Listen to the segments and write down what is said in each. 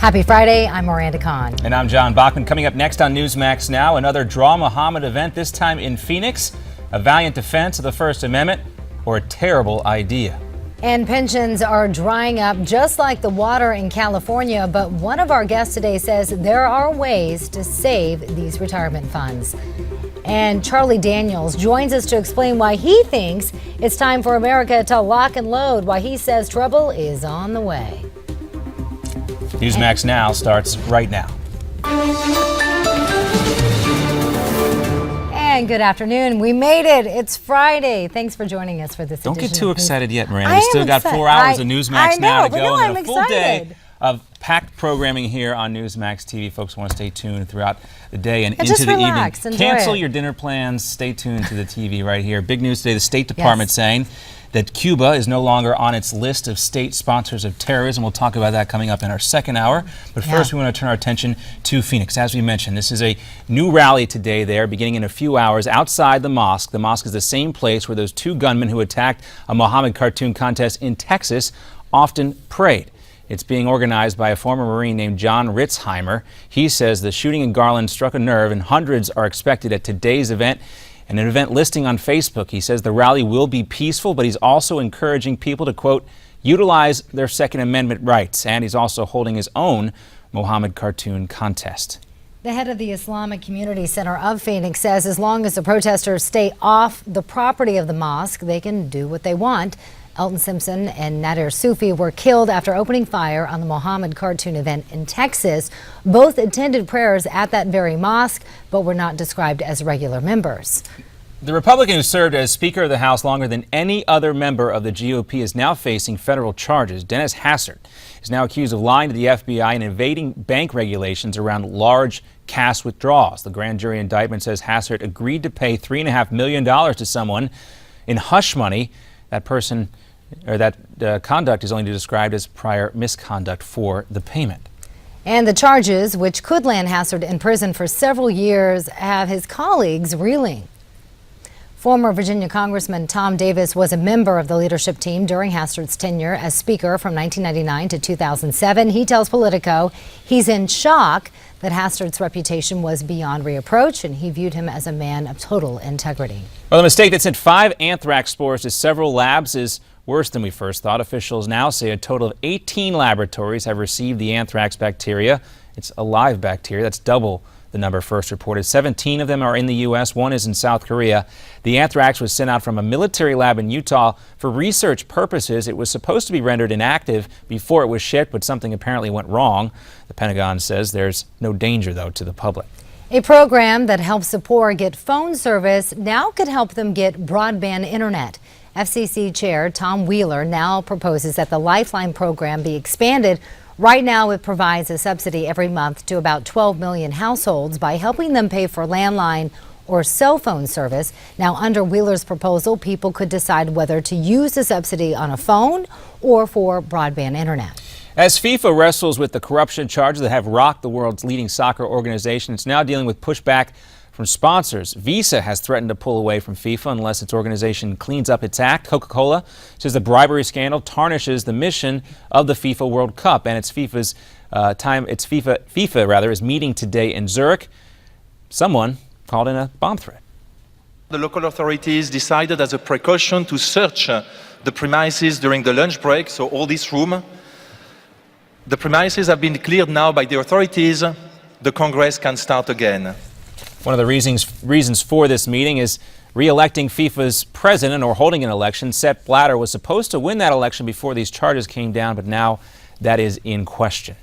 Happy Friday, I'm Miranda Kahn. And I'm John Bachman. Coming up next on Newsmax Now, another Draw Muhammad event, this time in Phoenix. A valiant defense of the First Amendment or a terrible idea. And pensions are drying up just like the water in California, but one of our guests today says there are ways to save these retirement funds. And Charlie Daniels joins us to explain why he thinks it's time for America to lock and load, why he says trouble is on the way. Newsmax Now starts right now. And good afternoon. We made it. It's Friday. Thanks for joining us for this edition. Don't get too excited yet, Miranda. We still got 4 hours of Newsmax Now to go. I'm and a full day of packed programming here on Newsmax TV. Folks want to stay tuned throughout the day and into the evening. Cancel your dinner plans. Stay tuned to the TV right here. Big news today, the State Department saying that Cuba is no longer on its list of state sponsors of terrorism. We'll talk about that coming up in our second hour. But first, we want to turn our attention to Phoenix. As we mentioned, this is a new rally today there, beginning in a few hours outside the mosque. The mosque is the same place where those 2 gunmen who attacked a Muhammad cartoon contest in Texas often prayed. It's being organized by a former Marine named John Ritzheimer. He says the shooting in Garland struck a nerve, and hundreds are expected at today's event. And an event listing on Facebook, he says the rally will be peaceful, but he's also encouraging people to, quote, utilize their Second Amendment rights. And he's also holding his own Muhammad cartoon contest. The head of the Islamic Community Center of Phoenix says as long as the protesters stay off the property of the mosque, they can do what they want. Elton Simpson and Nadir Sufi were killed after opening fire on the Muhammad cartoon event in Texas. Both attended prayers at that very mosque, but were not described as regular members. The Republican who served as Speaker of the House longer than any other member of the GOP is now facing federal charges. Dennis Hassert is now accused of lying to the FBI and evading bank regulations around large cash withdrawals. The grand jury indictment says Hassert agreed to pay $3.5 million to someone in hush money. That conduct is only described as prior misconduct for the payment. And the charges, which could land Hassert in prison for several years, have his colleagues reeling. Former Virginia Congressman Tom Davis was a member of the leadership team during Hassert's tenure as Speaker from 1999 to 2007. He tells Politico he's in shock that Hassert's reputation was beyond reproach, and he viewed him as a man of total integrity. Well, the mistake that sent 5 anthrax spores to several labs is worse than we first thought. Officials now say a total of 18 laboratories have received the anthrax bacteria. It's a live bacteria. That's double the number first reported. 17 of them are in the U.S., 1 is in South Korea. The anthrax was sent out from a military lab in Utah for research purposes. It was supposed to be rendered inactive before it was shipped, but something apparently went wrong. The Pentagon says there's no danger, though, to the public. A program that helps the poor get phone service now could help them get broadband internet. FCC Chair Tom Wheeler now proposes that the Lifeline program be expanded. Right now, it provides a subsidy every month to about 12 million households by helping them pay for landline or cell phone service. Now, under Wheeler's proposal, people could decide whether to use the subsidy on a phone or for broadband internet. As FIFA wrestles with the corruption charges that have rocked the world's leading soccer organization, it's now dealing with pushback from sponsors. Visa has threatened to pull away from FIFA unless its organization cleans up its act. Coca-Cola says the bribery scandal tarnishes the mission of the FIFA World Cup, and FIFA is meeting today in Zurich. Someone called in a bomb threat. The local authorities decided as a precaution to search the premises during the lunch break, so all this room. The premises have been cleared now by the authorities. The Congress can start again. One of the reasons for this meeting is re-electing FIFA's president or holding an election. Sepp Blatter was supposed to win that election before these charges came down, but now that is in question.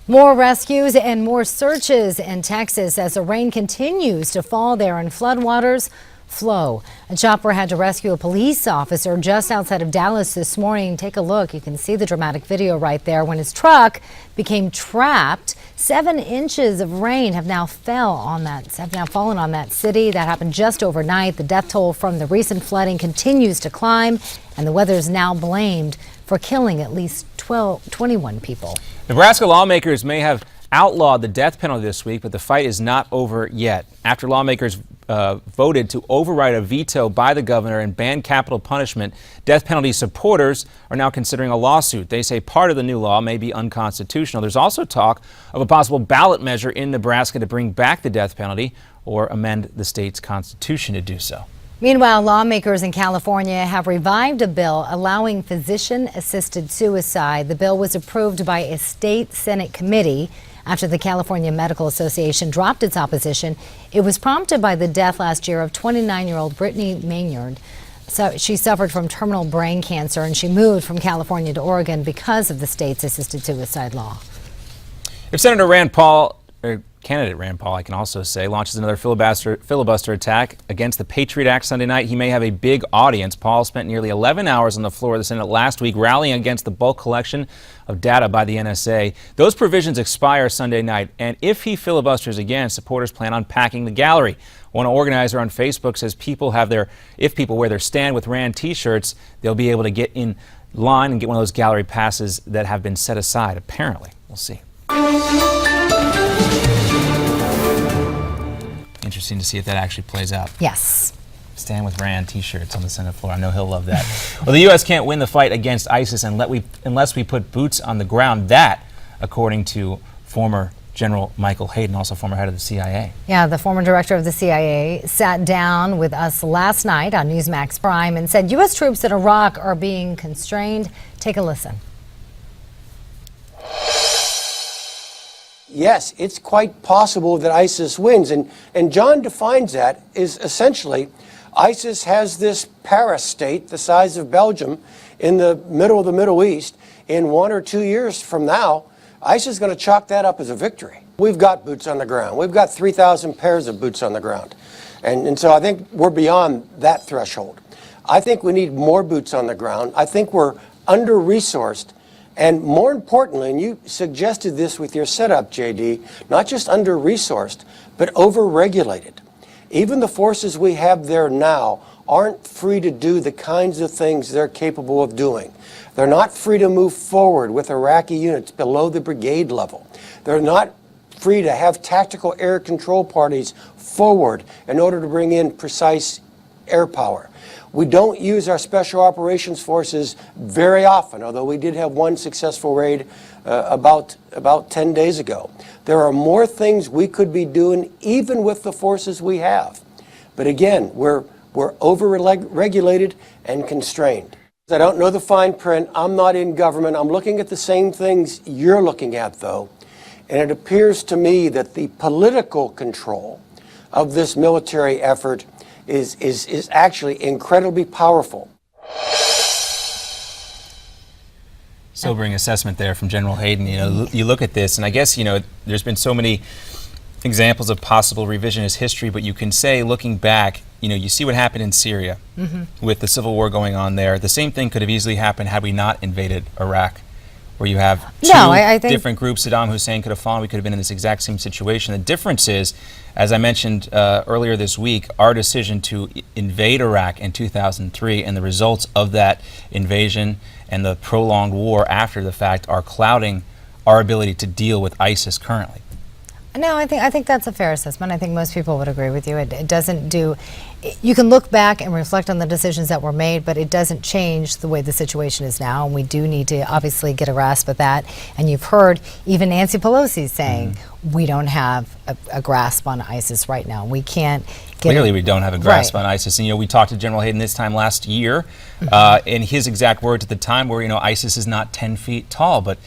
More rescues and more searches in Texas as the rain continues to fall there and floodwaters flow. A chopper had to rescue a police officer just outside of Dallas this morning. Take a look. You can see the dramatic video right there when his truck became trapped. 7 inches of rain have now fallen on that city. That happened just overnight. The death toll from the recent flooding continues to climb, and the weather is now blamed for killing at least 21 people. Nebraska lawmakers may have outlawed the death penalty this week, but the fight is not over yet. After lawmakers voted to override a veto by the governor and ban capital punishment, death penalty supporters are now considering a lawsuit. They say part of the new law may be unconstitutional. There's also talk of a possible ballot measure in Nebraska to bring back the death penalty or amend the state's constitution to do so. Meanwhile, lawmakers in California have revived a bill allowing physician-assisted suicide. The bill was approved by a state Senate committee after the California Medical Association dropped its opposition. It was prompted by the death last year of 29-year-old Brittany Maynard. So she suffered from terminal brain cancer, and she moved from California to Oregon because of the state's assisted suicide law. If Senator Rand Paul, or candidate Rand Paul, I can also say, launches another filibuster attack against the Patriot Act Sunday night, he may have a big audience. Paul spent nearly 11 hours on the floor of the Senate last week rallying against the bulk collection of data by the NSA. Those provisions expire Sunday night, and if he filibusters again, supporters plan on packing the gallery. One organizer on Facebook says if people wear their Stand with Rand t-shirts, they'll be able to get in line and get one of those gallery passes that have been set aside, apparently. We'll see. Interesting to see if that actually plays out. Yes. Stand with Rand t-shirts on the Senate floor. I know he'll love that. Well, the U.S. can't win the fight against ISIS unless we put boots on the ground. That, according to former General Michael Hayden, also former head of the CIA. Yeah, the former director of the CIA sat down with us last night on Newsmax Prime and said U.S. troops in Iraq are being constrained. Take a listen. Yes, it's quite possible that ISIS wins. And John defines that as essentially ISIS has this para-state the size of Belgium in the middle of the Middle East. In 1 or 2 years from now, ISIS is going to chalk that up as a victory. We've got boots on the ground. We've got 3,000 pairs of boots on the ground. And so I think we're beyond that threshold. I think we need more boots on the ground. I think we're under-resourced. And more importantly, and you suggested this with your setup, JD, not just under-resourced, but over-regulated. Even the forces we have there now aren't free to do the kinds of things they're capable of doing. They're not free to move forward with Iraqi units below the brigade level. They're not free to have tactical air control parties forward in order to bring in precise air power. We don't use our special operations forces very often, although we did have one successful raid about 10 days ago. There are more things we could be doing even with the forces we have. But again, we're over-regulated and constrained. I don't know the fine print. I'm not in government. I'm looking at the same things you're looking at, though. And it appears to me that the political control of this military effort is actually incredibly powerful. Sobering assessment there from General Hayden. You know, you look at this, and I guess, you know, there's been so many examples of possible revisionist history, but you can say, looking back, you know, you see what happened in Syria with the civil war going on there. The same thing could have easily happened had we not invaded Iraq, where you have two different groups. Saddam Hussein could have fallen. We could have been in this exact same situation. The difference is, as I mentioned earlier this week, our decision to invade Iraq in 2003 and the results of that invasion and the prolonged war after the fact are clouding our ability to deal with ISIS currently. No, I think that's a fair assessment. I think most people would agree with you. It doesn't do. You can look back and reflect on the decisions that were made, but it doesn't change the way the situation is now, and we do need to obviously get a grasp of that. And you've heard even Nancy Pelosi saying we don't have a grasp on ISIS right now. We can't get Clearly we don't have a grasp on ISIS. And, you know, we talked to General Hayden this time last year, and his exact words at the time were, you know, ISIS is not 10 feet tall, but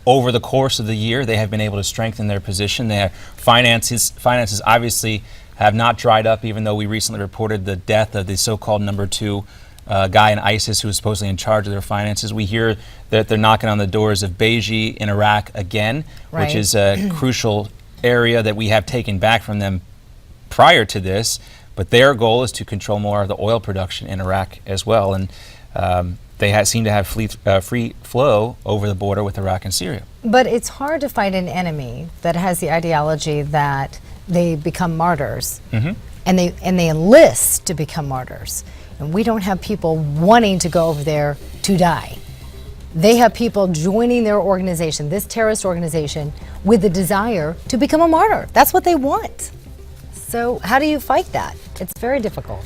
over the course of the year, they have been able to strengthen their position. Their finances obviously have not dried up, even though we recently reported the death of the so-called number 2 guy in ISIS who was supposedly in charge of their finances. We hear that they're knocking on the doors of Beiji in Iraq again, which is a crucial area that we have taken back from them prior to this. But their goal is to control more of the oil production in Iraq as well. And they seem to have free flow over the border with Iraq and Syria. But it's hard to fight an enemy that has the ideology that they become martyrs, and they enlist to become martyrs. And we don't have people wanting to go over there to die. They have people joining their organization, this terrorist organization, with the desire to become a martyr. That's what they want. So how do you fight that? It's very difficult.